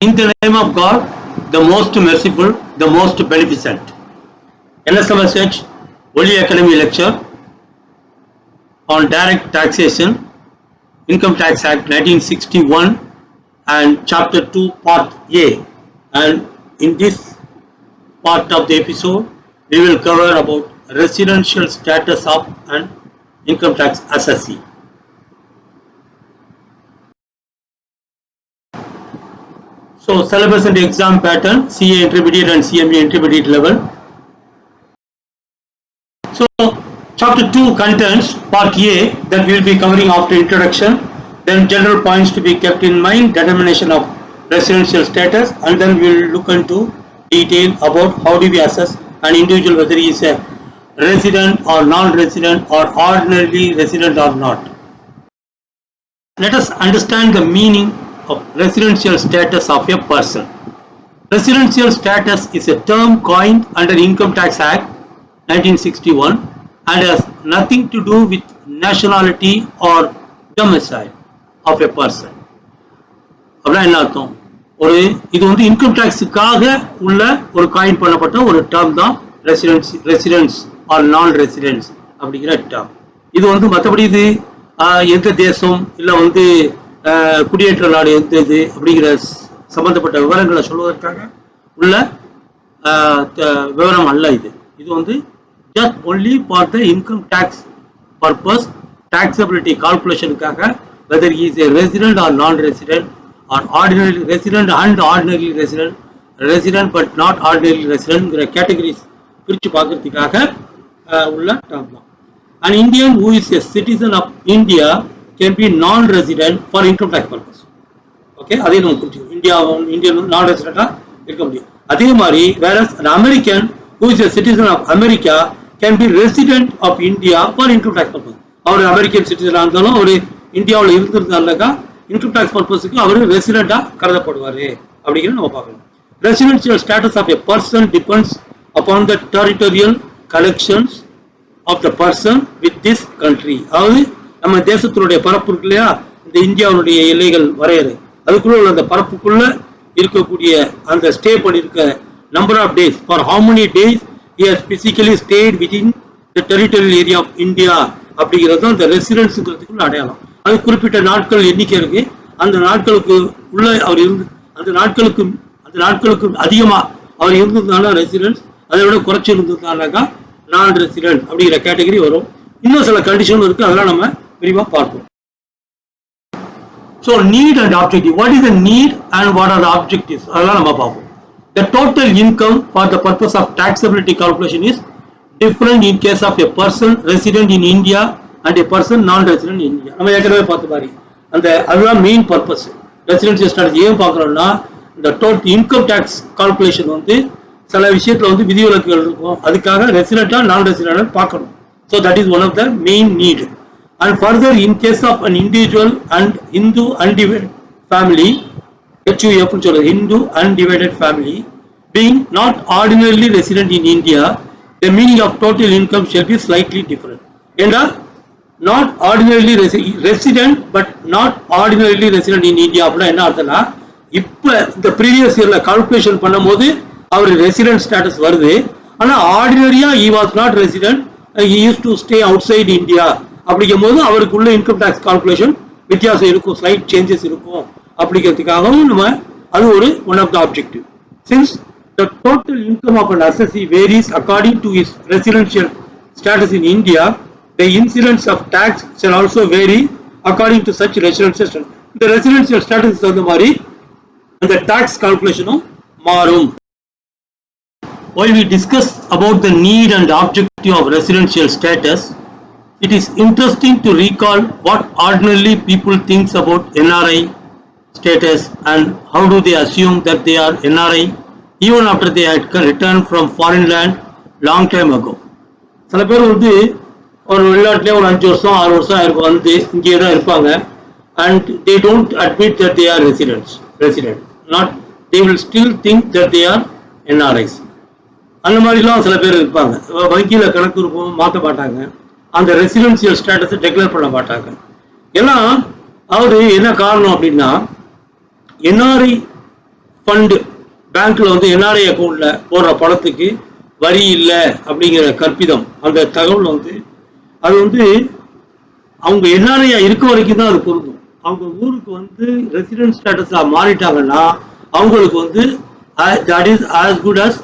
In the name of God, the most merciful, the most beneficent. NSMSH Holy Academy lecture on direct taxation, Income Tax Act 1961 and Chapter 2 Part A. And in this part of the episode, we will cover about residential status of an income tax assessee. So syllabus and exam pattern, CA intermediate and CMA intermediate level. So chapter 2 contents part A that we will be covering after introduction, then general points to be kept in mind, determination of residential status, and then we will look into detail about how do we assess an individual whether he is a resident or non-resident or ordinarily resident or not. Let us understand the meaning of residential status of a person. Residential status is a term coined under Income Tax Act 1961 and has nothing to do with nationality or domicile of a person. அப்படின்னா என்ன அர்த்தம்? இது வந்து income டாக்ஸுக்காக உள்ள ஒரு coin பண்ணப்பட்ட ஒரு term தான் ரெசிடென்ஸ் ஆர் நான் ரெசிடென்ஸ் அப்படிங்கிற டேர்ம். இது வந்து மற்றபடி இது எந்த தேசம் இல்லை வந்து குடியேற்ற நாடு எந்த இது அப்படிங்கிற சம்பந்தப்பட்ட விவரங்களை சொல்வதற்காக உள்ள விவரம் அல்ல. இது வந்து just only for the income tax purpose, taxability calculationக்காக whether he is a resident or non-resident or ordinary resident and ordinary resident but not ordinary resident categories பிரிச்சு பார்க்கறதுக்காக உள்ள term தான். An Indian who is a citizen of India can be non-resident for income tax purpose. Okay, அதே நம்ம புரிஞ்சுக்கணும். Indian non-resident இருக்க முடியும். அதே மாதிரி whereas an American who is a citizen of America can be resident of India for income tax purpose. அவர் American சிட்டிசனா இருந்தாலும் அவர் இந்தியாவில் இருந்திருந்தாருக்கா இன்கம் டாக்ஸ் பர்பஸுக்கு அவர் ரெசிடென்டா கருதப்படுவாரு அப்படிங்கிறது நம்ம பார்க்கணும். Residential status of a person depends upon the territorial collections of the person with this country. அதாவது நம்ம தேசத்தினுடைய பரப்பு இருக்கு இல்லையா, இந்த இந்தியாவுடைய எல்லைகள் வரையறை, அதுக்குள்ள உள்ள அந்த பரப்புக்குள்ள இருக்கக்கூடிய அந்த ஸ்டே பண்ணியிருக்க number of days for how many days he has physically stayed within the territorial area of India அப்படிங்கிறது அந்த ரெசிடென்ஸுங்கிறதுக்குள்ள அடையாளம். அது குறிப்பிட்ட நாட்கள் எண்ணிக்கை இருக்கு. அந்த நாட்களுக்கு உள்ள அவர் இருந்து அந்த நாட்களுக்கு அதிகமா அவர் இருந்ததுனால ரெசிடென்ஸ், அதை விட குறைச்சி இருந்ததுனாலக்கா நான் ரெசிடென்ட் அப்படிங்கிற கேட்டகரி வரும். இன்னும் சில கண்டிஷன் இருக்கு, அதெல்லாம் நம்ம விரிவா பார்ப்போம். So need and objective. What is the need and what are the objectives? அதெல்லாம் நம்ம பார்ப்போம். The total income for the purpose of taxability calculation is different in case of a person resident in India and a person non-resident in India. நம்ம ஏற்கனவே பார்த்த மாதிரி அந்த அதுதான் main purpose. Residential status ஏன் பார்க்குறோம்னா, இந்த டோட்டல் இன்கம் டேக்ஸ் கால்குலேஷன் வந்து சில விஷயத்தில் வந்து விதிவிலக்குகள் இருக்கும், அதுக்காக ரெசிடென்டா நான் ரெசிடென்ட் பார்க்கணும். So that is one of the main need. And further in case of an individual and Hindu undivided family, HUF Hindu undivided family, being not ordinarily resident in India, the meaning of total income shall be slightly different. And not ordinarily resident but not ordinarily resident in India அப்படின்னா என்ன அர்த்தம்னா, இப்போ இந்த previous இயர்ல calculation பண்ணும்போது அவர் resident status வருது, ஆனால் ஆர்டினரியா he was not resident, he used to stay outside India அப்படிங்கும் போது அவருக்குள்ள இன்கம் டேக்ஸ் கால்குலேஷன் வித்தியாசம் இருக்கும், ஸ்லைட் சேஞ்சஸ் இருக்கும். அப்படிங்கிறதுக்காகவும் நம்ம அது ஒரு one of the objective. Since the total income of an assessee varies according to his residential status in India, the incidence of tax shall also vary according to such residential status. இந்த residential status தகுந்த மாதிரி அந்த tax கால்குலேஷனும் மாறும். While we discuss about the need and objective of residential status, it is interesting to recall what ordinarily people think about NRI status and how do they assume that they are NRI even after they had returned from foreign land long time ago. சில பேர் வந்து ஒரு வெளிநாட்டிலே ஒரு 5 வருஷம் 6 வருஷம் ஆயிருக்கும், வந்து இங்கே தான் இருப்பாங்க and they don't admit that they are resident, not they will still think that they are NRIs. அந்த மாதிரிலாம் சில பேர் இருப்பாங்க. வங்கியில கணக்கு இருக்கும், மாற்ற மாட்டாங்க, அந்த ரெசிடென்சியல் ஸ்டேட்டஸை டெக்ளேர் பண்ண மாட்டாங்க. எல்லாம் அதாவது என்ன காரணம் அப்படின்னா, என்ஆர்ஐ ஃபண்டு பேங்க்ல வந்து என்ஆர்ஐ அக்கௌண்ட்ல போடுற பணத்துக்கு வரி இல்லை அப்படிங்கிற கற்பிதம், அந்த தகவல் வந்து அது வந்து அவங்க என்ஆர்ஐயா இருக்க வரைக்கும் தான் அது பொருந்தும். அவங்க ஊருக்கு வந்து ரெசிடென்ட் ஸ்டேட்டஸா மாறிட்டாங்கன்னா அவங்களுக்கு வந்து that is as good as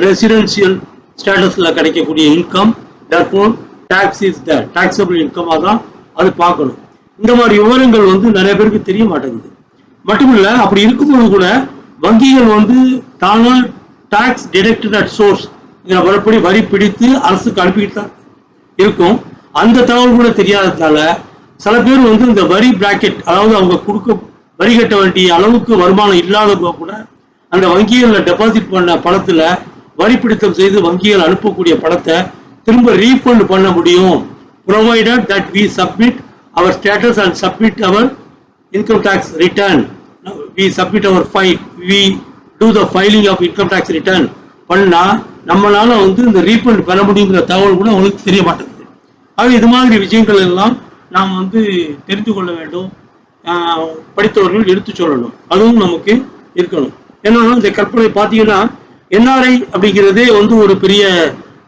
residential ஸ்டேட்டஸ்ல கிடைக்கக்கூடிய income, therefore tax is there, taxable income தான் அது பார்க்கணும். இந்த மாதிரி விவரங்கள் வந்து நிறைய பேருக்கு தெரிய மாட்டேங்குது. மட்டுமில்ல, அப்படி இருக்கும்போது கூட வங்கிகள் வந்து தாங்கள் டாக்ஸ் டிடக்டட் அட் சோர்ஸ் வரப்படி வரி பிடித்து அரசுக்கு அனுப்பிக்கிட்டு தான் இருக்கும். அந்த தகவல் கூட தெரியாததுனால சில பேர் வந்து இந்த வரி பிராக்கெட், அதாவது அவங்க கொடுக்க வரி கட்ட வேண்டிய அளவுக்கு வருமானம் இல்லாதவங்க கூட அந்த வங்கிகளில் டெபாசிட் பண்ண பணத்துல வரி பிடித்தம் செய்து வங்கிகள் அனுப்பக்கூடிய பணத்தை திரும்ப ரீஃபண்ட் பண்ண முடியும், provided that we submit our status and submit our income tax return. We submit our file, we do the filing of income tax return பண்ணா நம்மளால வந்து இந்த ரீஃபண்ட் பெற முடியுங்கிற தகவல் கூட உங்களுக்கு தெரிய மாட்டேங்குது. ஆக இது மாதிரி விஷயங்கள் எல்லாம் நாம் வந்து தெரிந்து கொள்ள வேண்டும், படித்தவர்கள் எடுத்து சொல்லணும், அதுவும் நமக்கு இருக்கணும். ஏன்னா இந்த கற்பனை பார்த்தீங்கன்னா என்ஆர்ஐ அப்படிங்கிறதே வந்து ஒரு பெரிய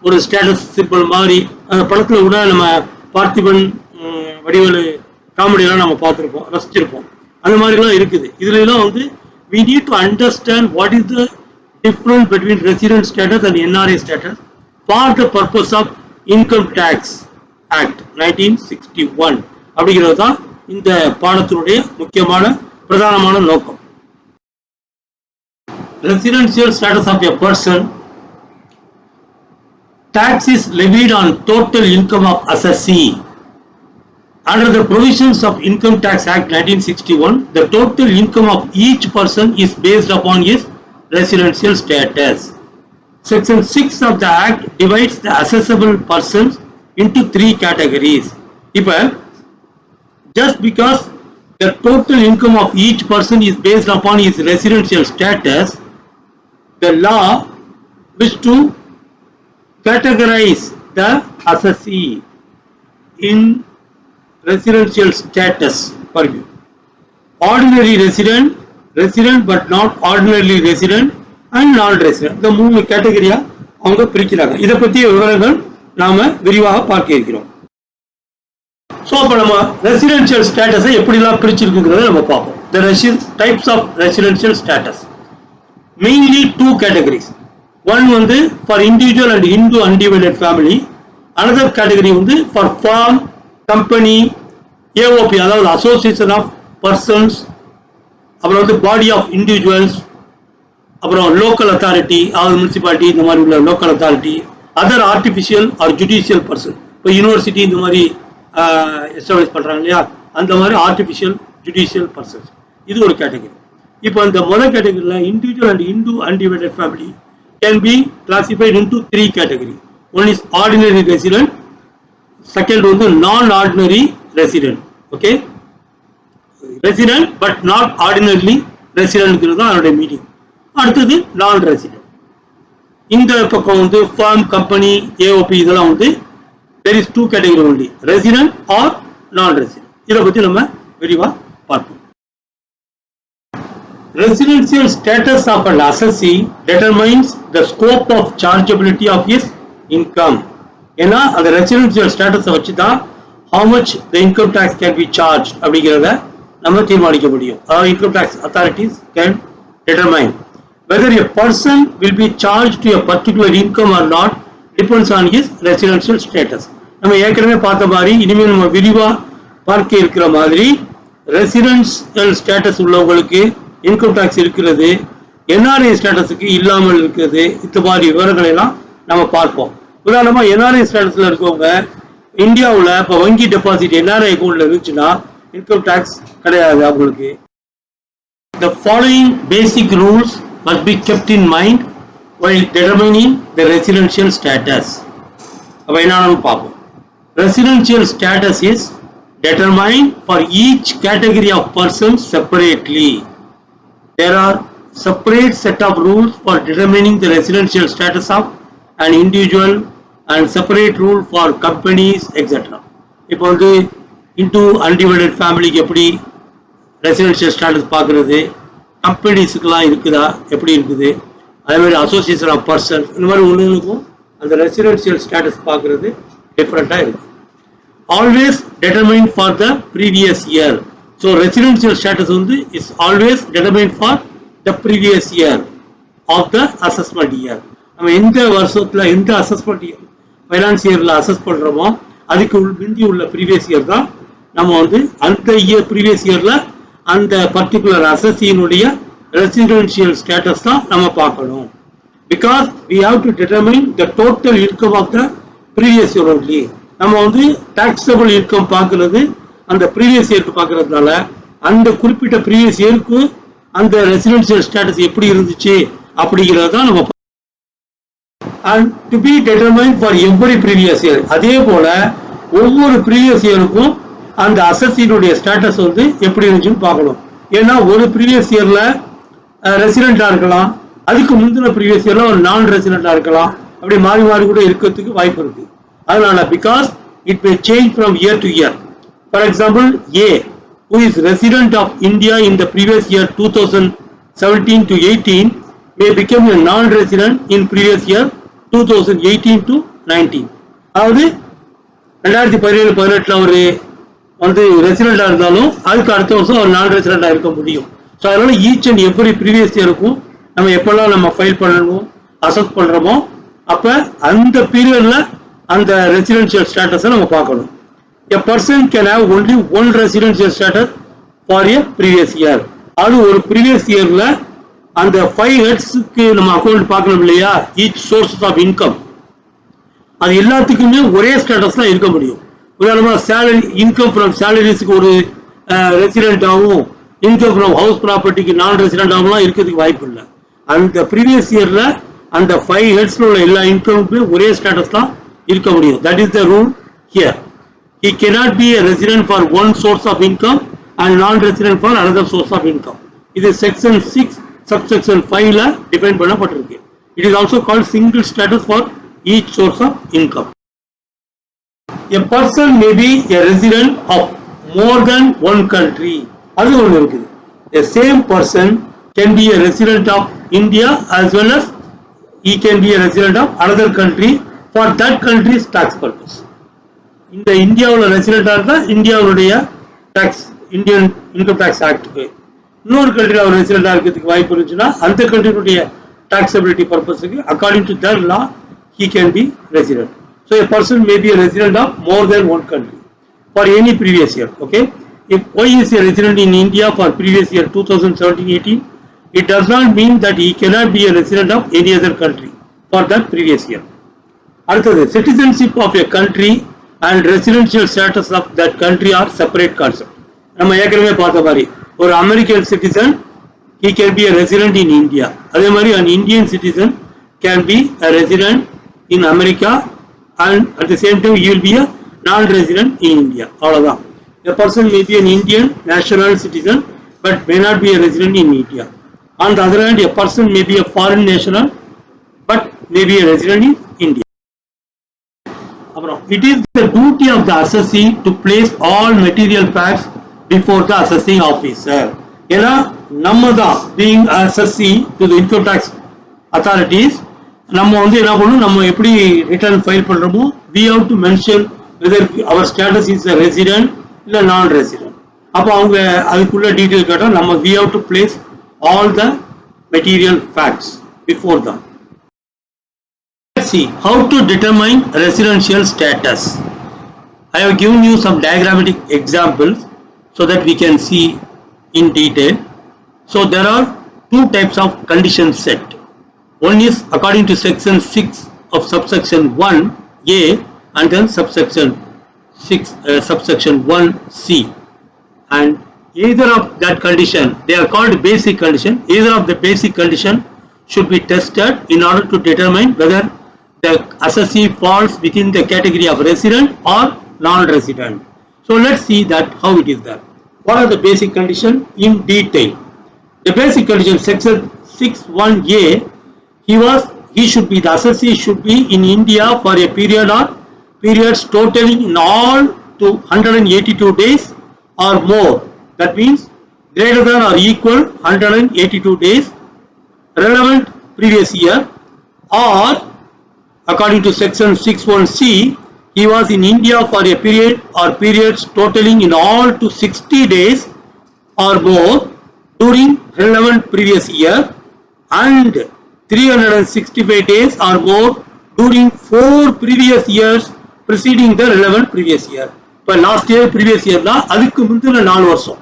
ஒரு ஸ்டேட்டஸ் சிம்பிள் மாதிரி. அந்த படத்துல கூட நம்ம பார்த்திபன் வடிவேலு காமெடியெல்லாம் நம்ம பார்த்துருப்போம், ரசிச்சிருப்போம். அந்த மாதிரிலாம் இருக்குது. இதுல எல்லாம் வந்து we need to understand what is the difference between resident status and NRI status for the purpose of Income Tax Act 1961 அப்படிங்கிறது தான் இந்த பாடத்தினுடைய முக்கியமான பிரதானமான நோக்கம். Residential status of a person, tax is levied on total income of assessee. Under the provisions of Income Tax Act 1961, the total income of each person is based upon his residential status. Section 6 of the Act divides the assessable persons into 3 categories. If just because the total income of each person is based upon his residential status, the law wishes to categorize the assessee in residential status for you. Ordinary resident, resident but not ordinarily resident and non-resident. இந்த 3 கேட்டகரியா அவங்க பிரிக்கிறாங்க. இதை பற்றிய விவரங்கள் நாம விரிவாக பார்க்க இருக்கிறோம். ஸோ அப்போ நம்ம ரெசிடென்ஷியல் ஸ்டேட்டஸை எப்படிலாம் பிரிச்சிருக்குங்கிறத நம்ம பார்ப்போம். The types of residential status. Mainly 2 categories. One வந்து for individual and Hindu undivided family. Another category வந்து for firm, company, AOP, அதாவது association of persons, அப்புறம் வந்து body of individuals, அப்புறம் local authority, அதாவது municipality, இந்த மாதிரி உள்ள local authority, other artificial or judicial person. இப்போ யூனிவர்சிட்டி இந்த மாதிரி எஸ்டாப்ளிஷ் பண்றாங்க இல்லையா, அந்த மாதிரி ஆர்டிஃபிஷியல் ஜுடிஷியல் பர்சன்ஸ், இது ஒரு கேட்டகரி. இப்போ இந்த முதல் கேட்டகரியில் individual and Hindu undivided family can be classified into 3 category. One is ordinary resident, second வந்து non ordinary resident. Okay, resident but not ordinarily ரெசிடென்ட்ங்கிறது தான் அதனுடைய மீனிங். அடுத்தது நான் ரெசிடென்ட். இந்த பக்கம் வந்து ஃபார்ம், கம்பெனி, ஏஓபி இதெல்லாம் வந்து there is 2 category only, resident or non-resident. இதை பற்றி நம்ம விரிவா பார்ப்போம். Residential status of an assessee determines the scope of chargeability of his income. ஏன்னா அந்த ரெசிடென்ஷியல் ஸ்டேட்டஸை வச்சு தான் how much the income tax can be charged அப்படிங்கிறத நம்ம தீர்மானிக்க முடியும். அதாவது income tax authorities can determine whether a person will be charged to a particular income or not depends on his residential status. நம்ம ஏற்கனவே பார்த்த மாதிரி இனிமேல் நம்ம விரிவா பார்க்க இருக்கிற மாதிரி ரெசிடென்ஷியல் ஸ்டேட்டஸ் உள்ளவங்களுக்கு இன்கம் டாக்ஸ் இருக்கிறது, என்ஆர்ஐ ஸ்டேட்டஸுக்கு இல்லாமல் இருக்கிறது. இந்த மாதிரி விவரங்களை எல்லாம் நம்ம பார்ப்போம். உதாரணமா என்ஆர்ஐ ஸ்டேட்டஸ்ல இருக்கவங்க இந்தியாவில் இப்போ வங்கி டெபாசிட் என்ஆர்ஐ அக்கௌண்ட்ல இருந்துச்சுன்னா இன்கம் டாக்ஸ் கிடையாது அவங்களுக்கு. The following basic rules must be kept in mind while determining the residential status. அப்ப என்னன்னு பார்ப்போம். Residential status is determined for each category of persons separately. There are separate set of rules for determining the residential status of an individual and separate rule for companies, etc. இப்போ வந்து into undivided family எப்படி residential status பார்க்கிறது, கம்பெனிஸுக்கெல்லாம் இருக்குதா, எப்படி இருக்குது, அதே மாதிரி association of persons, இந்த மாதிரி ஒன்றுக்கும் அந்த ரெசிடென்ஷியல் ஸ்டேட்டஸ் பார்க்கறது டிஃப்ரெண்ட்டாக இருக்கு. Always determined for the previous year. So residential status வந்து is always determined for the previous year of the assessment year. நம்ம எந்த வருஷத்துல எந்த அசஸ்மெண்ட் ஃபைனான்ஸ் இயர்ல அசஸ் பண்றோமோ அதுக்கு முந்தி உள்ள ப்ரீவியஸ் இயர் தான் நம்ம வந்து அந்த இயர் ப்ரீவியஸ் இயர்ல அந்த பர்டிகுலர் அசஸியினுடைய ரெசிடென்ஷியல் ஸ்டேட்டஸ் தான் நம்ம பார்க்கணும். Because we have to determine the total income of the previous year only. நம்ம வந்து டாக்ஸபிள் இன்கம் பார்க்கறது அந்த ப்ரீவியஸ் இயருக்கு பார்க்கறதுனால அந்த குறிப்பிட்ட ப்ரீவியஸ் இயருக்கு அந்த ரெசிடென்ஷியல் ஸ்டேட்டஸ் எப்படி இருந்துச்சு அப்படிங்கிறத தான் நம்ம and to be determined for every previous year. அதே போல ஒவ்வொரு ப்ரீவியஸ் இயருக்கும் அந்த அசஸினுடைய ஸ்டேட்டஸ் வந்து எப்படி இருந்துச்சுன்னு பார்க்கணும். ஏன்னா ஒரு ப்ரீவியஸ் இயர்ல ரெசிடென்டா இருக்கலாம், அதுக்கு முந்தின ப்ரீவியஸ் இயர்ல ஒரு நான் ரெசிடென்டா இருக்கலாம், அப்படி மாறி மாறி கூட இருக்கிறதுக்கு வாய்ப்பு இருக்கு. அதனால because it may change from year to year. For example, A who is resident of India in the previous year 2017 to 18 may become a non-resident in previous year 2018 to 19. அதாவது 2017-18 அவர் வந்து ரெசிடென்டா இருந்தாலும் அதுக்கு அடுத்த வருஷம் அவர் நான் ரெசிடென்டா இருக்க முடியும். ஸோ அதனால ஈச் அண்ட் எவ்ரி ப்ரீவியஸ் இயருக்கும் நம்ம எப்பெல்லாம் நம்ம ஃபைல் பண்ணணும் அசஸ் பண்றோமோ அப்ப அந்த பீரியட்ல அந்த ரெசிடென்ஷியல் ஸ்டேட்டஸை நம்ம பார்க்கணும். A person can have only one residential status for a previous year. அது ஒரு previous yearல அந்த 5 headsக்கு நம்ம அக்கௌண்ட் பார்க்கணும் இல்லையா, each sources of income, அது எல்லாத்துக்குமே ஒரே ஸ்டேட்டஸ் தான் இருக்க முடியும். உதாரணமா சேலரி இன்கம் ஃப்ரம் சேலரிஸ்க்கு ஒரு ரெசிடென்டாகவும் இன்கம் ஃப்ரம் ஹவுஸ் ப்ராப்பர்ட்டிக்கு நான் ரெசிடென்டாகவும் இருக்கிறதுக்கு வாய்ப்பு இல்லை. அந்த ப்ரீவியஸ் இயர்ல அந்த 5 ஹெட்ஸ்ல உள்ள எல்லா இன்கமுக்குமே ஒரே ஸ்டேட்டஸ் தான் இருக்க முடியும். That is the rule here. He cannot be a resident for one source of income and non-resident for another source of income. It is section 6 subsection 5 la define பண்ணப்பட்டிருக்கு. It is also called single status for each source of income. A person may be a resident of more than one country. அது ஒன்று இருக்குது. The same person can be a resident of India as well as he can be a resident of another country for that country's tax purpose. இந்த இந்தியாவில் ரெசிடென்டா இருந்தா இந்தியாவுடைய tax Indian income tax ஆக்டுக்கு, இன்னொரு கண்ட்ரியில் அவர் ரெசிடென்டா இருக்கிறதுக்கு வாய்ப்பு இருந்துச்சுன்னா அந்த கண்ட்ரியினுடைய டாக்ஸபிலிட்டி பர்பஸுக்கு according to their law he can be resident. So a person may be a resident of more than one country for any previous year. Okay, if Y is a resident in India for previous year 2017-18, it does not mean that he cannot be a resident of any other country for that previous year. அடுத்தது, citizenship of a country and residential status of that country are separate concept. நம்ம ஏற்கனவே பார்த்த மாதிரி ஒரு American citizen he can be a resident in India. அதே மாதிரி an Indian citizen can be a resident in America and at the same time he will be a non-resident in India. அவ்வளவுதான். A person may be an Indian national citizen but may not be a resident in India. On the other hand, a person may be a foreign national but may be a resident in India. It is the duty of the assessee to place all material facts before the assessing officer. ஏன்னா நம்ம தான் being assessee to the income tax authorities, நம்ம வந்து என்ன பண்ணணும், நம்ம எப்படி return file பண்றோமோ we have to mention whether our status is a resident இல்ல non resident. அப்போ அவங்க அதுக்குள்ள டீடைல் கேட்டா நம்ம we have to place all the material facts before them. Let's see how to determine residential status. I have given you some diagrammatic examples so that we can see in detail. So there are two types of conditions set. One is according to section 6 of subsection 1a and then subsection 1c, and either of that condition, they are called basic condition, either of the basic condition should be tested in order to determine whether the assessee falls within the category of resident or non-resident. So let's see that how it is there. What are the basic conditions in detail? The basic condition section 6(1)(a), he should be, the assessee should be in India for a period or periods totaling in all to 182 days or more. That means greater than or equal 182 days relevant previous year, or according to section 61C, he was in India for a period or periods totaling in all to 60 days or more during relevant previous year and 365 days or more during 4 previous years preceding the relevant previous year. இப்போ last year previous இயர்னா அதுக்கு முந்தின 4 வருஷம்,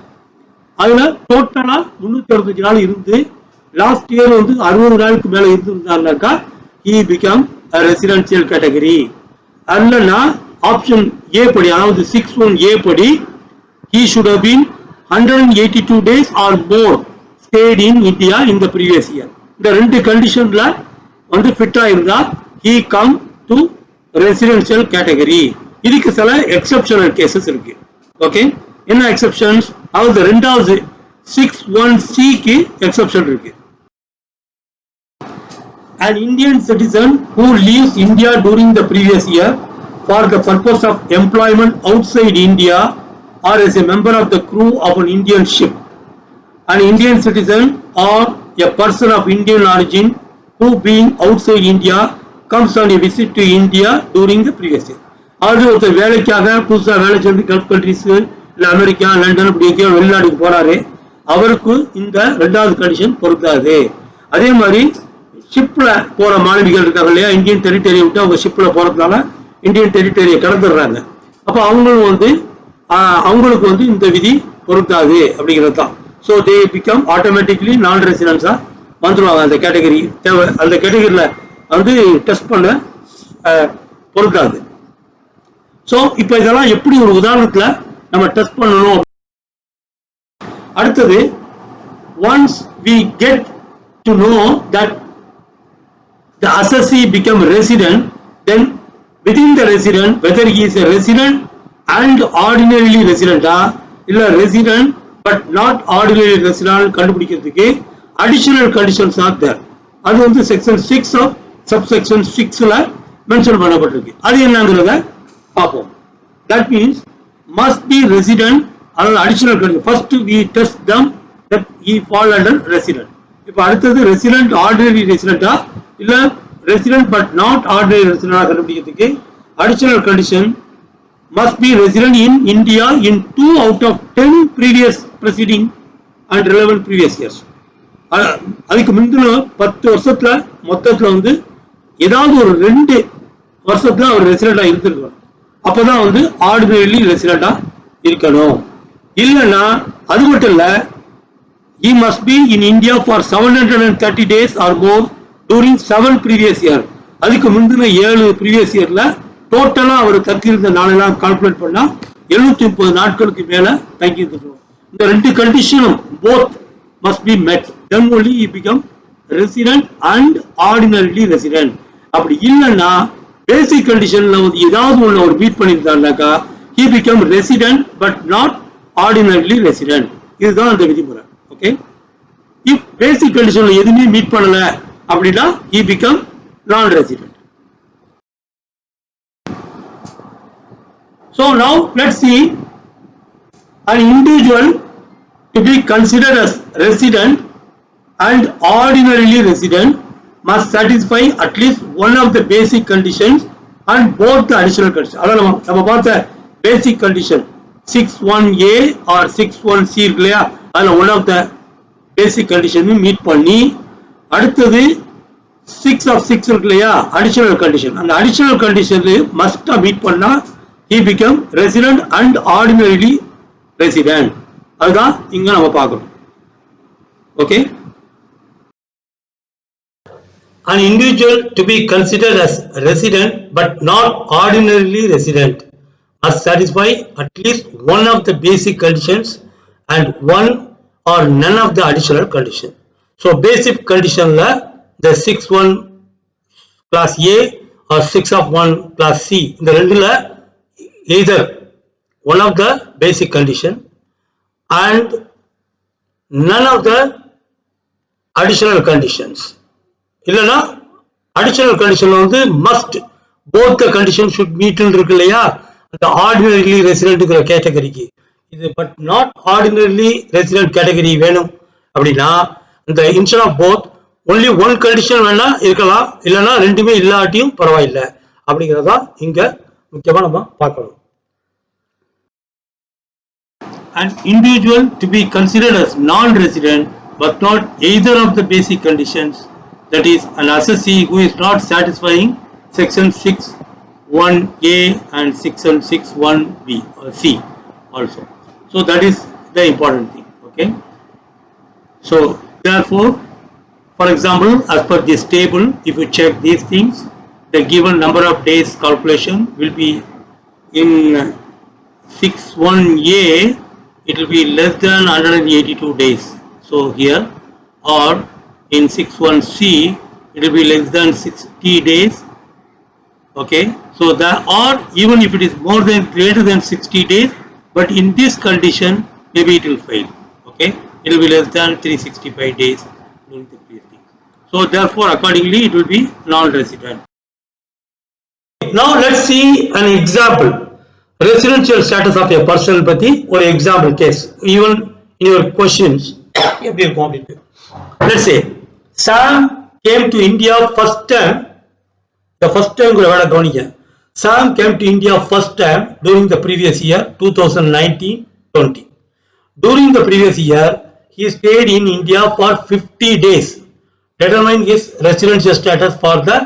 அதுல டோட்டலா 365 நாள் இருந்து last year வந்து 60 நாளுக்கு மேல இருந்திருந்தாருனாக்கா he become a residential category. அல்லனா ஆப்ஷன் ஏ படி, அதாவது 61A படி he should have been 182 days or more stayed in India in the previous year. இந்த ரெண்டு கண்டிஷன்ல வந்து ஃபிட்டா இருந்தா he come to residential category. இதுக்கு சில எக்ஸெப்ஷனல் கேसेस இருக்கு. ஓகே, என்ன எக்ஸெப்ஷன்ஸ்? அதாவது ரெண்டாவது 61C க்கு எக்ஸெப்ஷன் இருக்கு. An Indian citizen who leaves India during the previous year for the purpose of employment outside India or as a member of the crew of an Indian ship. An Indian citizen or a person of Indian origin who being outside India comes on a visit to India during the previous year. அது ஒருத்தர் வேலைக்காக புதுசா வேலை செஞ்சு gulf countries இல்ல America London இப்படி எங்கேயோ வெளிநாட்டுக்கு போறாரு, அவருக்கு இந்த ரெண்டாவது கண்டிஷன் பொருந்தாது. அதே மாதிரி ஷிப்ல போற மாணவிகள் இருக்காங்க இல்லையா, இந்தியன் டெரிட்டரியை விட்டு அவங்க ஷிப்ல போறதுனால இந்தியன் டெரிட்டரியை கடந்துடுறாங்க. அப்ப அவங்களுக்கு வந்து இந்த விதி பொருந்தாது அப்படிங்கிறது தான். ஸோ தே பிகம் ஆட்டோமேட்டிக்லி நான் ரெசிடென்ஸா வந்துருவாங்க. அந்த கேட்டகரி தேவை, அந்த கேட்டகரியில வந்து டெஸ்ட் பண்ண பொருந்தாது. ஸோ இப்போ இதெல்லாம் எப்படி ஒரு உதாரணத்துல நம்ம டெஸ்ட் பண்ணணும். அடுத்தது, once we get to know that the assessee become resident, then within the resident, whether he is a resident and ordinarily resident இல்ல resident but not ordinary resident கண்டுபிடிக்கிறதுக்கு additional conditions are there. அது வந்து section 6 of subsection 6ல mention பண்ணப்பட்டிருக்கு. அது என்னங்கறத பாப்போம். That means must be resident, அதாவது additional condition. First we test them that he fall under resident. இப்போ அடுத்தது resident ordinary resident இல்ல resident but not ordinary resident கண்டுபிடிக்கிறதுக்கு additional condition must be resident in India in 2 out of 10 previous preceding and relevant previous years. அதுக்கு முந்தின 10 வருஷத்துல மொத்தத்துல வந்து ஏதாவது ஒரு 2 வருஷத்துல அவர் ரெசிடென்டா இருந்திருக்கணும். அப்பதான் வந்து ஆர்டினரிலி ரெசிடென்டா இருக்கணும். இல்லைன்னா அது மட்டும் இல்ல, he must be in India for 730 days or more during 7 previous year. அதுக்கு முந்தின 7 previous yearல டோட்டலா அவர் தங்கியிருந்த நாளெல்லாம் கால்குலேட் பண்ணா 730 நாட்களுக்கு மேல தங்கி இருந்திருக்கணும். இந்த ரெண்டு கண்டிஷனும் both must be met, then only he become resident and ordinarily resident. அப்படி இல்லைன்னா பேசிக் கண்டிஷன்ல வந்து ஏதாவது ஒண்ணு அவர் meet பண்ணியிருந்தாருனாக்கா he become resident but not ordinarily resident. இதுதான் அந்த விதிமுறை. ஓகே, if பேசிக் கண்டிஷன்ல எதுவுமே மீட் பண்ணல அப்படின்னா he become non resident. So now let's see, an individual to be considered as resident and ordinarily resident must satisfy at least one of the basic conditions and both the additional conditions. அதான் நம்ம பார்த்த basic condition 61A or 61C இருக்கு இல்லையா, அதுல one of the basic condition meet பண்ணி, அடுத்தது 6 of 6 இருக்கு இல்லையா additional condition, அந்த additional condition must மீட் பண்ணா he become resident and ordinarily resident. அதுதான் இங்க நம்ம பார்க்கணும். Okay, an individual to be considered as resident but not ordinarily resident must satisfy at least one of the basic conditions and one or none of the additional conditions. So basic condition la the 6(1) class A or 6(1) class C, இந்த ரெண்டுல either one of the basic condition and none of the additional conditions. இல்லனா additional condition வந்து must both the conditions should meet இருக்கு இல்லையா, அந்த ordinarily resident கேட்டகரிக்கு இது but not ordinarily resident category வேணும் அப்படின்னா இந்த instead of both only one condition வேணா இருக்கலாம், இல்லைன்னா ரெண்டுமே இல்லாட்டியும் பரவாயில்லை அப்படிங்கிறதா இங்க முக்கியமா நம்ம பார்க்கணும். An individual to be considered as non-resident but not either of the basic conditions, that is an assessee who is not satisfying section 6(1)(a) and section 6(1)(b) or C also. So that is the important thing. Okay. So therefore, for example, as per this table, if you check these things, the given number of days calculation will be in 6(1)(a), it will be less than 182 days. So here, or in 6(1)(c), it will be less than 60 days. Okay, so that, or even if it is more than greater than 60 days, but in this condition maybe it will fail. Okay, it will be less than 365 days during the period. So therefore accordingly it will be non-resident. Now let's see an example. Residential status of a person பத்தி ஒரு example case. Even in your questions எப்படி இருக்கும் அப்படின்ட்டு. Let's say Sam came to India first time. The first time கூட வேணா கவனிங்க. Sam came to India first time during the previous year 2019-20. During the previous year, he stayed in India for 50 days. Determine his residential status for the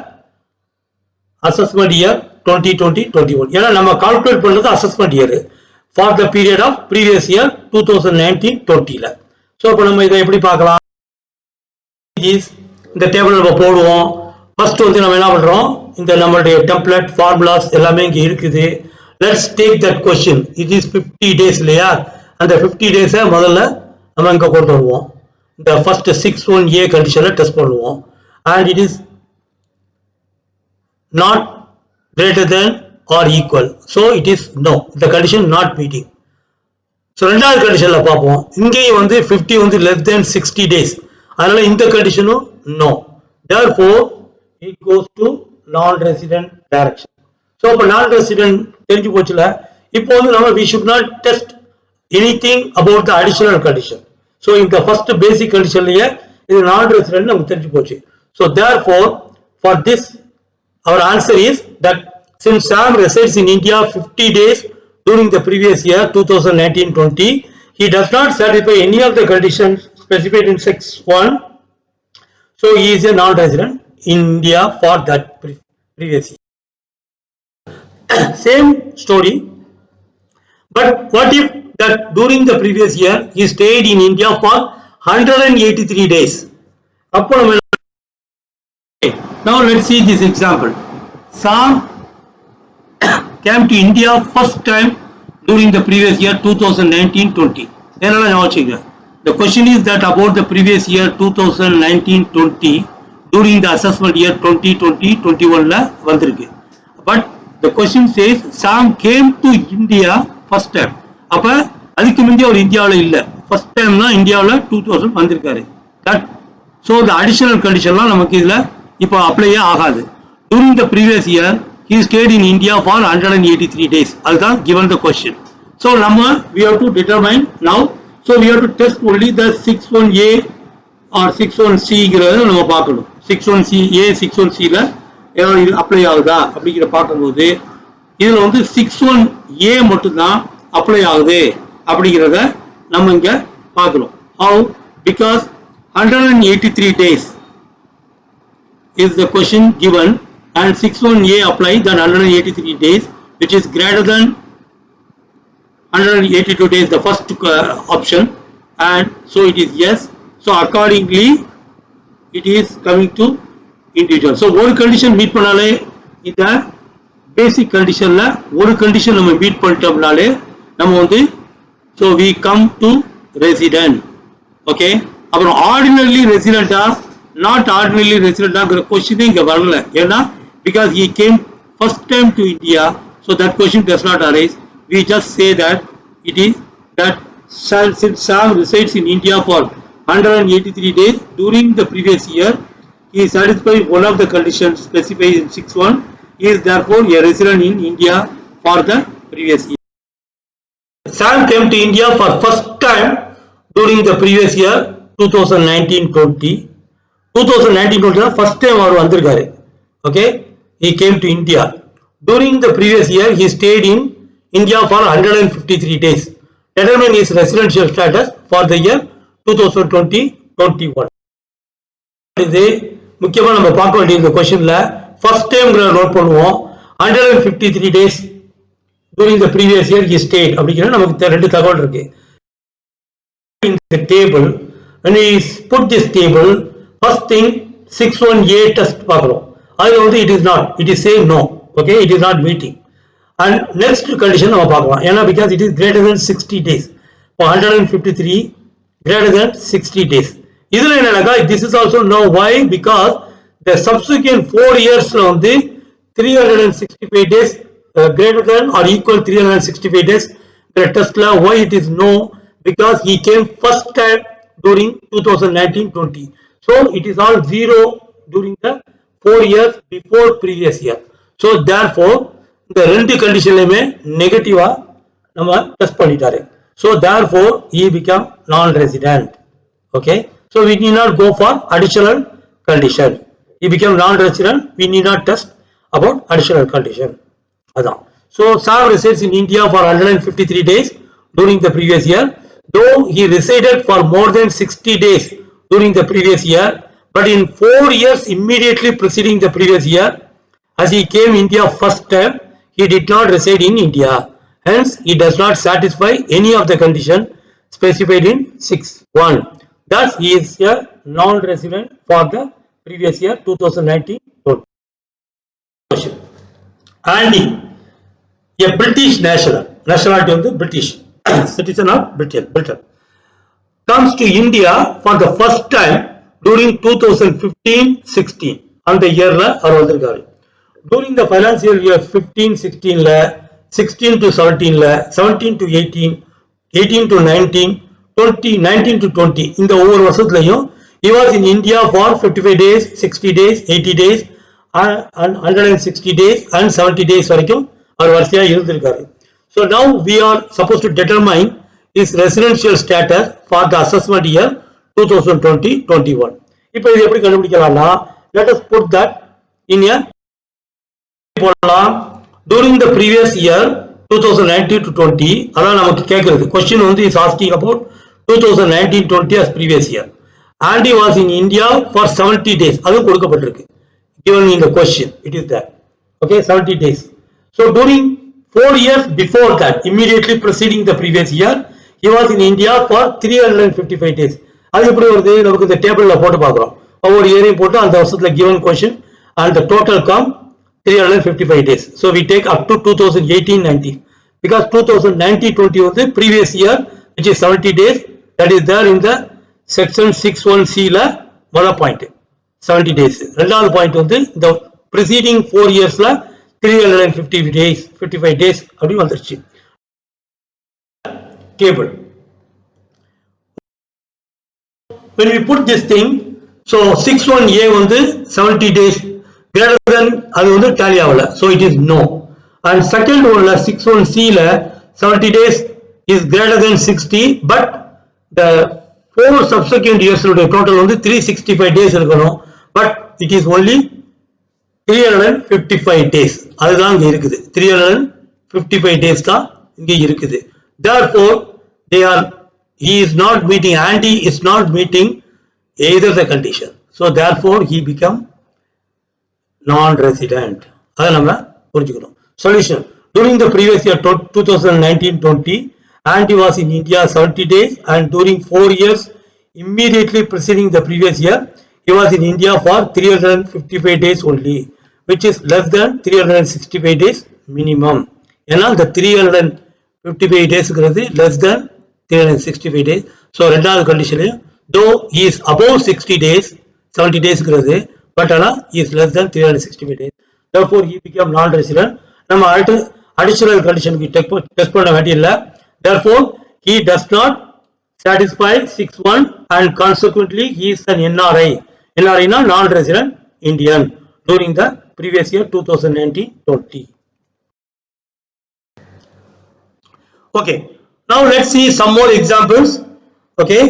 assessment year 2020-21. ஏன்னா நம்ம calculate பண்றது assessment year for the period of previous year 2019-20ல. So இப்போ நம்ம இதை எப்படி பார்க்கலாம்? இந்த டேபிள் நம்ம போடுவோம். ஃபர்ஸ்ட் வந்து நம்ம என்ன பண்றோம், இந்த நம்மளுடைய டெம்ப்ளேட் ஃபார்முலாஸ் எல்லாமே இங்க இருக்குது. Let's take that question. It is 50 days இல்லையா? அந்த 50 டேஸை முதல்ல நம்ம இங்க கொண்டு வருவோம். இந்த ஃபர்ஸ்ட் 6(1)(a) கண்டிஷன்ல டெஸ்ட் பண்ணுவோம். And it is not greater than or equal, so it is no, the condition not meeting. So ரெண்டாவது கண்டிஷன்ல பார்ப்போம். இங்கேயும் வந்து 50 வந்து less than 60 days, அதனால இந்த கண்டிஷனும் no, therefore it goes to non-resident direction. So இப்போ non-resident தெரிஞ்சு போச்சுல. இப்போ வந்து நம்ம we should not test anything about the additional condition. So இந்த first basic conditionலயே இது non-resident நமக்கு தெரிஞ்சு போச்சு. So therefore for this our answer is that since Sam resides in India 50 days during the previous year 2019-20, he does not satisfy any of the conditions specified in 6(1), so he is a non-resident in India for that previous year. Same story, but what if that during the previous year he stayed in India for 183 days? Now let's see this example. Sam came to India first time during the previous year 2019-20. The question is that about the previous year 2019-20 during the assessment year 2020-21 la vandirukku. But the question says Sam came to India first time. அப்ப அதுக்கு முந்தைய ஒரு இந்தியாவில் இல்ல, first time na இந்தியாவில் 2000 வந்திருக்காரு. That so the additional conditionலாம் நமக்கு இதுல இப்போ அப்ளையே ஆகாது. During the previous year, he stayed in India for 183 days. அதுதான் given the question. So we have to determine now. So we have to test only the 6(1)(a) or 6(1)(c) நம்ம பார்க்கணும். 6(1)(a) 6(1)(c)ல ஏதாவது apply ஆகுதா அப்படிங்கிற பார்க்கும்போது இதுல வந்து 6(1)(a) மட்டும்தான் அப்ளை ஆகுது அப்படிங்கிறத நம்ம இங்க பார்க்கணும். How? Because 183 days is the question given and 6(1)(a) applies than 183 days, which is greater than 182 days, the first option, and so it is yes. So accordingly it is coming to individual. So one condition meet பண்ணாலே இந்த basic conditionல ஒரு condition நம்ம meet பண்ணிட்டோம்னாலே நம்ம வந்து so we come to resident. Okay, அப்புறம் ordinarily resident not ordinarily resident ஆங்கிற question இங்க வரல. ஏன்னா because he came first time to India, so that question does not arise. We just say that it is that since Sam resides in India for 183 days during the previous year, he satisfies one of the conditions specified in 6(1). He is therefore a resident in India for the previous year. Sam came to India for first time during the previous year 2019-20. 2019-20 first time அவர் வந்திருக்காரு. Okay, he came to India. During the previous year, he stayed in India for 153 days. Determine his residential status for the year 2020-21. இது முக்கியமா நம்ம பார்க்க வேண்டிய இந்த क्वेश्चनல first time note பண்ணுவோம். 153 days during the previous year he stayed அப்படிங்கிற நமக்கு ரெண்டு தகவல் இருக்கு. In the table, when we put this table, first thing 61A test பார்க்கிறோம். அதுல வந்து it is not, it is saying no. Okay, it is not meeting. And next condition நம்ம பார்க்கலாம். ஏன்னா because it is greater than 60 days. 153 greater than 60 days. இதுல என்னன்னா this is also no. Why? Because the subsequent 4 years வந்து 365 days greater than or equal 365 days the test la. Why it is no? Because he came first time during 2019-20. So it is all zero during the 4 years before previous year. So therefore the ரெண்டு கண்டிஷன்லயுமே நெகட்டிவா நம்ம test பண்ணிட்டாரு. So therefore he become non-resident. Okay, so we need not go for additional condition. He became non-resident. We need not test about additional condition. அதான். So Sam resides in India for 153 days during the previous year. Though he resided for more than 60 days during the previous year, but in 4 years immediately preceding the previous year, as he came India first time, he did not reside in India. Hence, he does not satisfy any of the condition specified in 6.1. Thus, he is a non-resident for the previous year 2019-20. Andy, a British national, nationality of the British, citizen of Britain, comes to India for the first time during 2015-16. On the year அவர் வந்திருக்காரு. During the financial year 15-16 16 to 17 17 to 18 18 to 19 20 19 to 20 இந்த ஒவ்வொரு வருஷத்துலயும் he was in India for 55 days 60 days 80 days and 160 days and 70 days வரைக்கும் அவர் வரிசையா இருந்திருக்காரு. So now we are supposed to determine his residential status for the assessment year 2020-21. இப்போ இது எப்படி கண்டுபிடிக்கலாம்னா let us put that in a during the previous year 2019-20 அதான் நமக்கு கேக்குறது. Question வந்து is asking about 2019-20 as previous year. Andy was in India for 70 days. அது கொடுக்கப்பட்டிருக்கு. Given in the question, it is that. Okay, 70 days. So during 4 years before that, immediately preceding the previous year, he was in India for 355 days. அது எப்படி வருது? நமக்கு இந்த டேபிள்ல போட்டு பார்க்கிறோம். ஒவ்வொரு இயரையும் போட்டு அந்த வருஷத்துல given question and the total come 355 days. So we take up to 2018-19 because 2019-20 was the previous year, which is 70 days. That is there in the section 6.1c la one point 70 days. ரெண்டாவது point வந்து the preceding 4 years la 350 days 55 days அப்படி வந்துருச்சு. Table. When we put this thing, so 6.1a வந்து 70 days greater than அது வந்து tally ஆகல, so it is no. And second one la 6.1c la 70 days is greater than 60, but the 4 subsequent years total வந்து 365 days இருக்கணும், but it is only 355 days. அதுதான் இங்க இருக்குது. 355 days தான் இங்க இருக்குது. Therefore he is not meeting, Andy is not meeting either the condition. So therefore he become non-resident. அதை நம்ம புரிஞ்சுக்கணும். Solution. During the previous year 2019-20, Andy was in India 70 days and during 4 years immediately preceding the previous year, he was in India for 355 days only, which is less than 365 days minimum. ஏன்னா the 355 days less than 365 days. So ரெண்டாவது condition though he is above 60 days 70 days but he is less than 365 days. Therefore he became non-resident. நம்ம additional condition test பண்ண வேண்டியதில்லை. Therefore he does not satisfy 6.1 and consequently he is an NRI. NRI na non-resident Indian during the previous year 2019-20. Okay, Now let's see some more examples. Okay,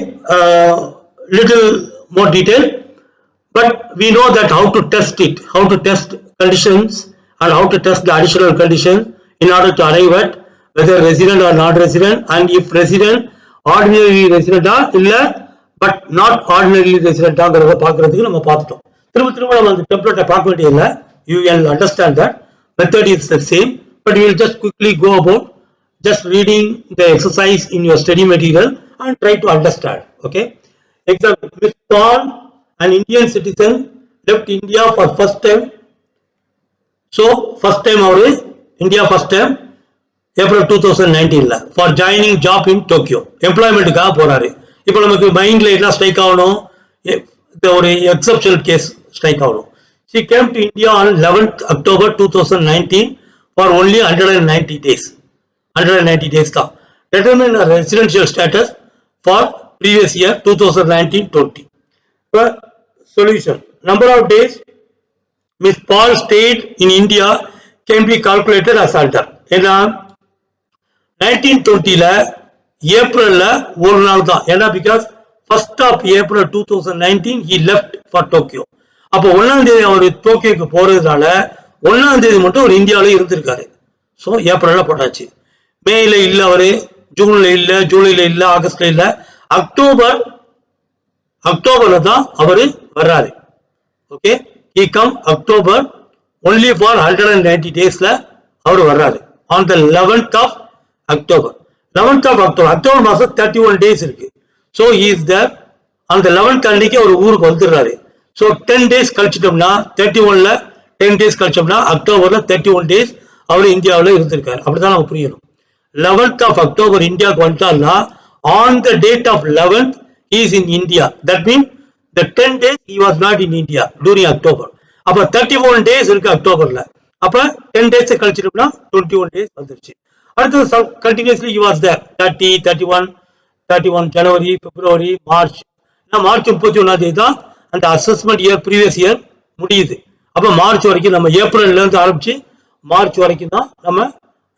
little more detail, but we know that how to test it, how to test conditions and how to test the additional condition in order to arrive at whether resident or non-resident, and if resident ordinarily resident illa but not ordinarily resident பார்க்கிறதுக்கு நம்ம பார்த்துட்டோம். திரும்ப நம்ம அந்த டெம்ப்ளேட்டை பார்க்க வேண்டியதில்லை. You will understand that method is the same, but we will just quickly go about just reading the exercise in your study material and try to understand. Okay, example, Mr. Paul, an Indian citizen, left India for first time. So first time our India first time April 2019 for joining job in Tokyo. Employment காக போறாரு. இப்போ நமக்கு மைண்ட்ல என்ன strike ஆகணும், ஒரு exceptional case strike ஆகணும். She came to India on 11th October 2019 for only 190 days. 190 days தான். Determine a residential status for previous year 2019-20. Solution. Number of days Miss Paul stayed in India can be calculated as under. ஏன்னா 1920ல ஏப்ரல்ல ஒரு நாள் தான். ஏன்னா because 1st of April 2019 he left for Tokyo. அப்போ 1ஆம் தேதி அவர் டோக்கியோக்கு போறதுனால 1ஆம் தேதி மட்டும் அவர் இந்தியாவில இருந்திருக்காரு. ஸோ ஏப்ரல்ல போட்டாச்சு. மேல இல்ல, அவரு ஜூன்ல இல்ல, ஜூலைல இல்ல, ஆகஸ்ட்ல இல்ல, அக்டோபர்ல தான் அவரு வர்றாரு. Okay, he come October only for 190 daysல அவர் வர்றாரு. on the 11th of October. 11th of October, October மாசம் 31 days இருக்கு. so he is there on the 11th அன்னைக்கு அவர் ஊருக்கு வந்துடுறாரு. so 10 days கழிச்சிட்டோம்னா 31ல 10 days கழிச்சோம்னா அக்டோபர்ல 31 days அவர் இந்தியாவில் இருந்திருக்காரு. அப்படிதான் நமக்கு புரியணும். 11th of October இந்தியாவுக்கு வந்துட்டாருன்னா on the date of 11th he is in India. That means the 10 days he was not in India during October. அப்ப 31 days இருக்கு அக்டோபர்ல. அப்ப 10 days கழிச்சிட்டோம்னா 21 days வந்துருச்சு. அடுத்து continuously he was there 30, 31 January, February, March. March 31ஆம் தேதி தான் அந்த assessment year previous year முடியுது. அப்ப மார்ச் வரைக்கும் நம்ம ஏப்ரல்ல இருந்து ஆரம்பிச்சு மார்ச் வரைக்கும் தான் நம்ம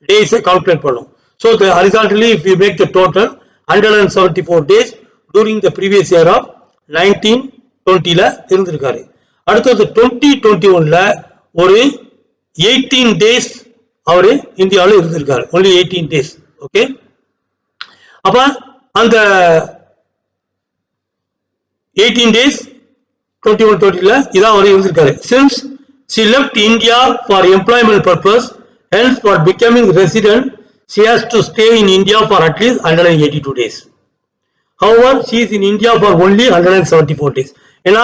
டேஸை கால்குலேட் பண்ணோம். So the horizontally if we make the total 174 days during the previous year of 1920ல இருந்திருக்காரு. அடுத்தது 2021ல ஒரு 18 days அவரு இந்தியாவில் இருந்திருக்காரு. only 18 days. ஓகே, அப்ப அந்த 18 days 21-20ல இதான் அவரு இருந்திருக்காரு. since she left India for employment purpose, hence for becoming resident she has to stay in India for at least 182 days. However, she is in India for only 174 days. ஏன்னா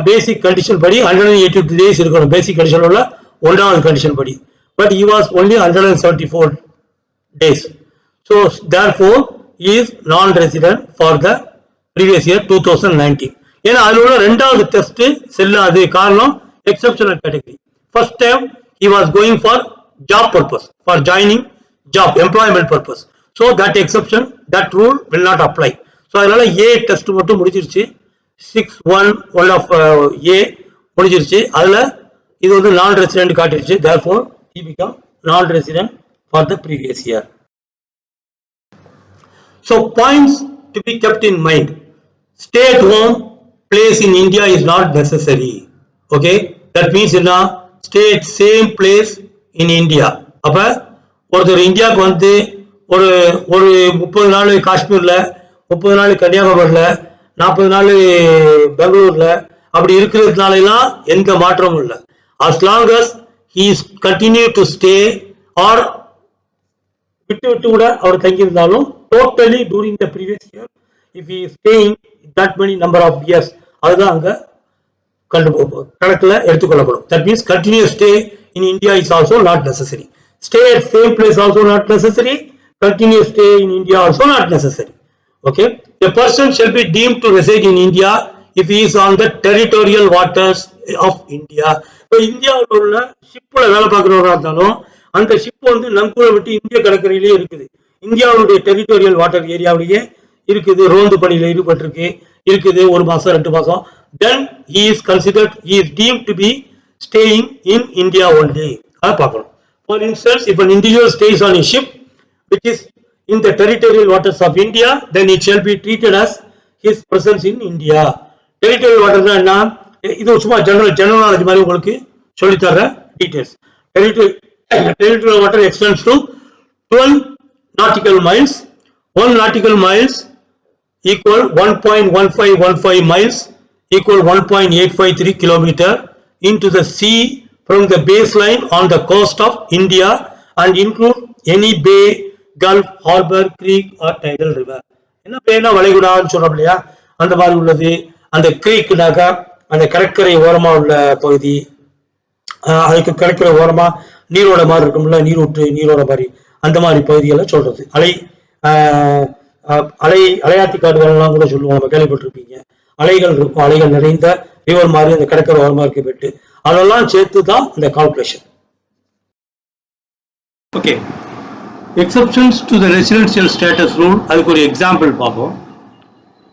basic condition படி 182 days இருக்கணும். basic condition உள்ள ஒன்றாவது condition படி. but he was only 174 days. so therefore he is non-resident for the previous year 2019. ஏன்னா அதுல உள்ள ரெண்டாவது டெஸ்ட் செல்லாது. காரணம் exceptional category. First time he was going for job purpose, for joining job, employment purpose. so that exception, that rule will not apply. so அதனால A test மட்டும் முடிஞ்சிருச்சு. 6(1) of A முடிஞ்சிருச்சு. அதுல இது வந்து நான் ரெசிடென்ட் காட்டிருச்சு. therefore he become non-resident for the previous year. so points to be kept in mind. stay at home place in India is not necessary. okay, that means stay at same place in India. அப்ப ஒருத்தர் இந்தியாவுக்கு வந்து ஒரு 30 நாள் காஷ்மீர்ல, 30 நாள் கன்னியாகுமரியில, 40 நாள் பெங்களூர்ல அப்படி இருக்கிறதுனால எல்லாம் எந்த மாற்றமும் இல்லை. as long as he is continue to stay or விட்டு கூட அவர் தங்கி இருந்தாலும் totally during the previous year if he is staying that many number of years, அதுதான் அங்க கணக்குல எடுத்துக்கொள்ளப்படும். that means continuous stay in India is also not necessary. stay at same place also not necessary. continuous stay in India also not necessary. okay, a person shall be deemed to reside in India if he is on the territorial waters of India. இப்போ இந்தியாவில் உள்ள ஷிப்ல வேலை பார்க்கிறவரா இருந்தாலும் அந்த ship வந்து நங்கூரை விட்டு இந்திய கடற்கரையிலேயே இருக்குது. இந்தியாவுடைய டெரிட்டோரியல் வாட்டர் ஏரியாவிலேயே இருக்குது. ரோந்து பணியில ஈடுபட்டிருக்கு இருக்குது 1 மாசம் 2 மாசம். then he is considered, he is deemed to be staying in India only. அதை பார்க்கணும். for instance, if an individual stays on a ship which is in the territorial waters of India, then it shall be treated as his presence in India. Territorial waters என்ன இது சும்மா general knowledge மாதிரி உங்களுக்கு சொல்லி தர details. Territorial water extends to 12 nautical miles. 1 nautical miles equal 1.1515 miles equal 1.853 kilometer into the sea from the baseline on the coast of India and include any bay, gulf, harbor, creek or tidal river. என்ன பேனா வளைகுடான்னு சொல்றோம் இல்லையா, அந்த மாதிரி உள்ளது. அந்த கிரீக்னாக்கா அந்த கடற்கரை ஓரமா உள்ள பகுதி, அதுக்கு கடற்கரை ஓரமா நீரோட மாதிரி இருக்கும்ல, நீரூற்று நீரோட மாதிரி அந்த மாதிரி பகுதிகளை சொல்றது. அலையாத்தி காடுகள்லாம் கூட சொல்லுவோம், நம்ம கேள்விப்பட்டிருப்பீங்க. அலைகள் இருக்கும், அலைகள் நிறைந்த ரிவர் மாதிரி அந்த கடற்கரை ஓரமா இருக்க பெட்டு, அதெல்லாம் சேர்த்து தான் இந்த calculation. Okay, exceptions to the residential status rule, அதுக்கு ஒரு எக்ஸாம்பிள் பார்ப்போம்.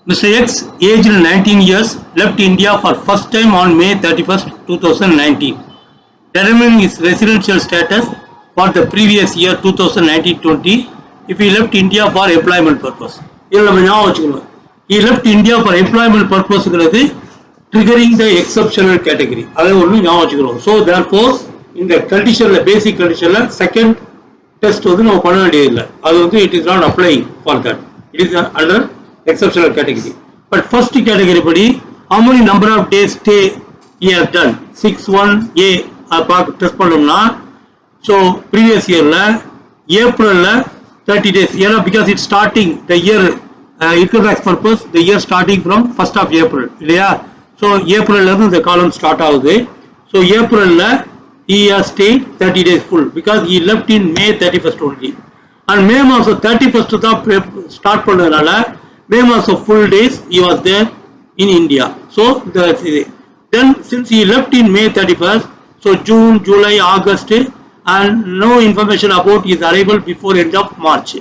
Mr. X, aged 19 years, left India for first time on May 31st, 2019. Determining his residential status for the previous year 2019-20 if he left India for employment purpose. இதில் நம்ம ஞாபகம் வச்சுக்கணும், he left India for employment purposeங்கிறது triggering the exceptional category. அதை ஒன்று ஞாபகம் வச்சுக்கணும். So therefore இந்த கண்டிஷன்ல, பேசிக் கண்டிஷன்ல செகண்ட் டெஸ்ட் வந்து நம்ம பண்ண வேண்டியதில்லை. அது வந்து it is not applying for that. It is under exceptional category. But first category படி how many number of days stay he has done, 6(1)(a test பண்ணோம்னா, ஸோ ப்ரீவியஸ் இயர்ல ஏப்ரல்ல 30 days, ஏன்னா because it starting the year income tax purpose the year starting from 1st of April இல்லையா. So ஏப்ரல்ல இருந்து இந்த காலம் ஸ்டார்ட் ஆகுது. ஸோ ஏப்ரல்ல he has stayed 30 days full because he left in May 31st only. And May மாசம் 31st தான் start பண்ணதுனால மே மாசம் full days he was there in India. So then since he left in May 31st, so June, July, August and no information about his arrival before end of March.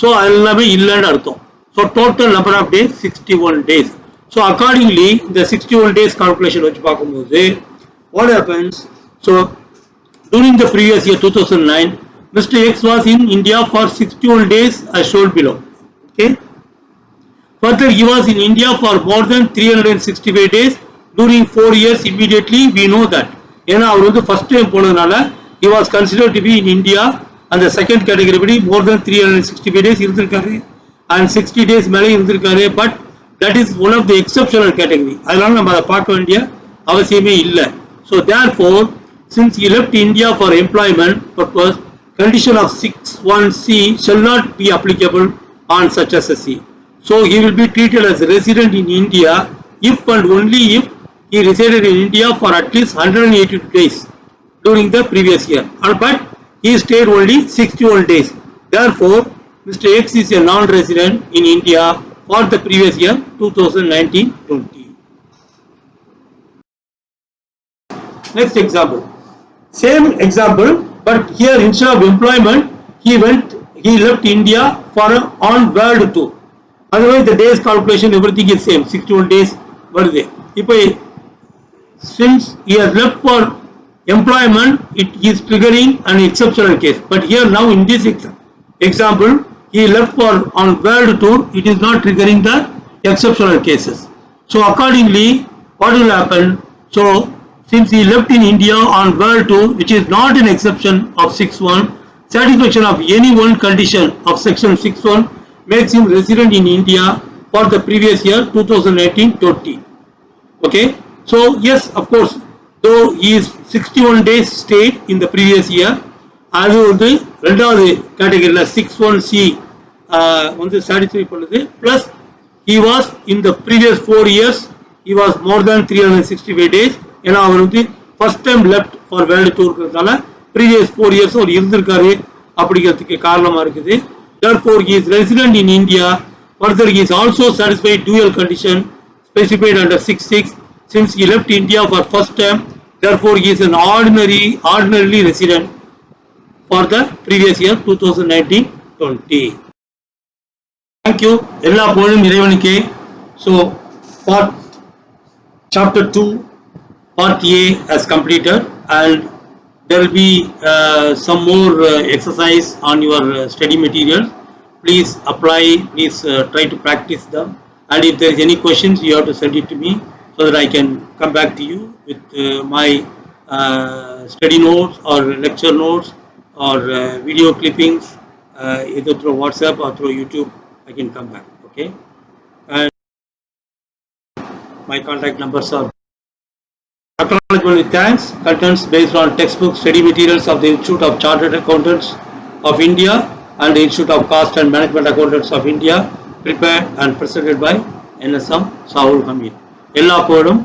So எல்லாமே இல்லைன்னு அர்த்தம். So total number of days 61 days. So accordingly the 61 days calculation வச்சு பார்க்கும்போது what happens, so during the previous year 2009 Mr. X was in India for 61 days as shown below. Okay, further he was in India for more than 365 days during 4 years immediately. We know that ஏன்னா அவர் வந்து first time போனதுனால he was considered to be in India அந்த second category படி more than 365 days இருந்திருக்காரு and 60 days மேலே இருந்திருக்காரு. But that is one of the exceptional category, அதனால நம்ம அதை பார்க்க வேண்டிய அவசியமே இல்லை. So therefore since he left India for employment purpose, condition of 6(1)(c) shall not be applicable on such as a C. So he will be treated as a resident in India if and only if he resided in India for at least 182 days during the previous year, but he stayed only 61 days. Therefore, Mr. X is a non-resident in India for the previous year 2019-20. Next example, same example, but here instead of employment he left India for on world tour. Otherwise the days calculation everything is same, 61 days வருது. இப்போ since he has left for employment, it is triggering an exceptional case. But here now in this example he left for on world tour, it is not triggering the exceptional cases. So accordingly what will happen, so since he left in India on world tour, which is not an exception of 6(1), satisfaction of any one condition of section 6(1) makes him resident in India for the previous year 2019-20. Okay, so yes, of course, though he is 61 days stayed in the previous year, அது வந்து ரெண்டாவது கேட்டகரியில் 6(1)(c) வந்து satisfy பண்ணுது. Plus he was in the previous 4 years he was more than 365 days, ஏன்னா அவர் வந்து first time left for world டூர்ங்கிறதுனால ப்ரீவியஸ் 4 years அவர் இருந்திருக்காரு அப்படிங்கிறதுக்கு காரணமா இருக்குது. Therefore he is resident in India. Further he is also satisfied dual condition specified under 6(6) since he left India for first time. Therefore he is an ordinarily resident for the previous year 2019-20. Thank you. எல்லா புகழும் இறைவனுக்கே. So part chapter 2 part A has completed and there will be some more exercise on your study material. Please apply, please try to practice them, and if there is any questions you have to send it to me so that I can come back to you with my study notes or lecture notes or video clippings, either through WhatsApp or through YouTube. I can come back. Okay, and my contact numbers are. Acknowledgement with thanks contains based on textbook study materials of the Institute of Chartered Accountants of India and the Institute of Cost and Management Accountants of India, prepared and presented by NSM Saul Hamid. எல்லா புகழும்